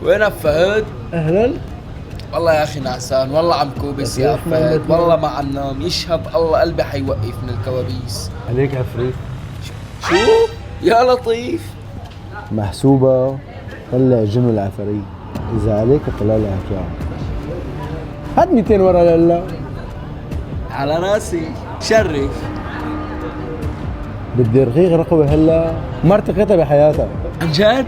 وين فهد؟ اهلا. والله يا اخي نعسان، والله عم كوبس يا فهد، والله ما عم نام، يشهد الله قلبي حيوقف من الكوابيس. عليك عفريت. شو؟ يا لطيف. محسوبة طلع جمل عفريت، إذا عليك طلع لي إياه. هات 200 ورا لله. على راسي، شرف. بدي رقيق رقبة هلا، ما ارتقيتها بحياتها. عن جد؟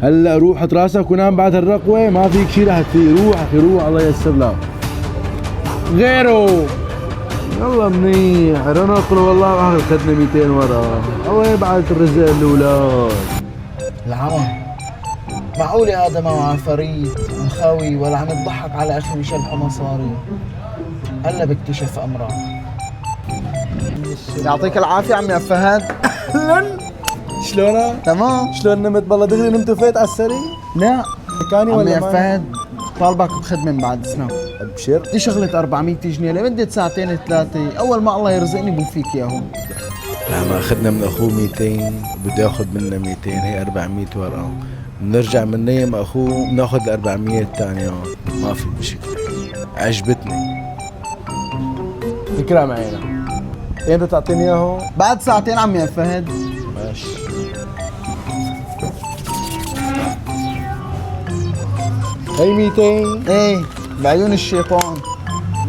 هلا روح حط راسك ونام بعد الرقوة، ما فيك شي رح تفيق. روح اخي روح، الله ييسر لك. غيره يلا منيح رنقله والله. اخذنا 200 ورا، الله يبعث الرزق الاولاد. العمى، معقول هذا ما عفاريت مخاوي ولا عم تضحك على اخي ويشلحوا مصاري؟ هلا بكتشف امره. يعطيك العافية عمي فهد. اهلا. شلونك؟ تمام. شلون نمت؟ بالله دغري نمت وفيت على السرير؟ لا كاني عمي ولا ما؟ فهد طالبك بخدمة من بعد سنة. ابشر. بدي شغلة 400 جنيه لمدة ساعتين ثلاثة، أول ما الله يرزقني بوفيك إياهم. لما اخذنا من اخوه 200 بده ياخذ منا 200، هي 400 ورقه. بنرجع بننيم اخوه بناخذ ال 400 الثانيات، ما في مشكله. عجبتني. فكرة معينا. امتى تعطيني اياهم؟ بعد ساعتين عمي فهد. ماشي. هي 200. ايه بعيون الشيطان.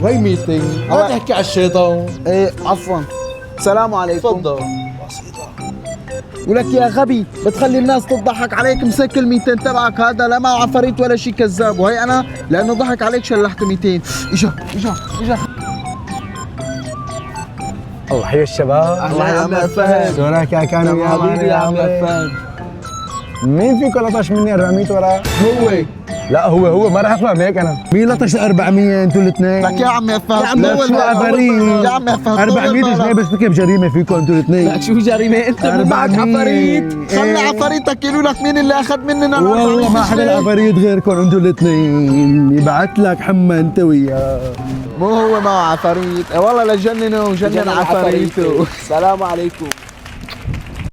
وهي 200. ما تحكي على الشيطان. ايه عفوا. السلام عليكم. تفضل. ولك يا غبي بتخلي الناس تضحك عليك، مسك ال 200 تبعك هذا لا معه عفاريت ولا شيء كذاب، وهي انا لانه ضحك عليك شلحت 200. اجا الله حي الشباب. الله يا عم فهد. شلونك يا كانوا يا حبيبي يا عم فهد. مين فيكم لطش مني 400 ورا؟ هو لا هو ما راح افهم هيك انا. مين لطش 400 انتوا الاثنين؟ لك يا عم فهد. يا عم هو شو عفاريت؟ يا عم فهد 400 جنيه برتكب جريمه فيكم انتوا الاثنين. لك شو جريمه؟ انت معك عفاريت. خلي عفاريتك يقولوا لك مين اللي اخذ مننا ال 400 والله ما حدا جنيه. العفاريت غيركم انتوا الاثنين. يبعث لك حما انت وياه. مو هو معه عفاريت، والله لجننه وجنن عفاريته. السلام عليكم.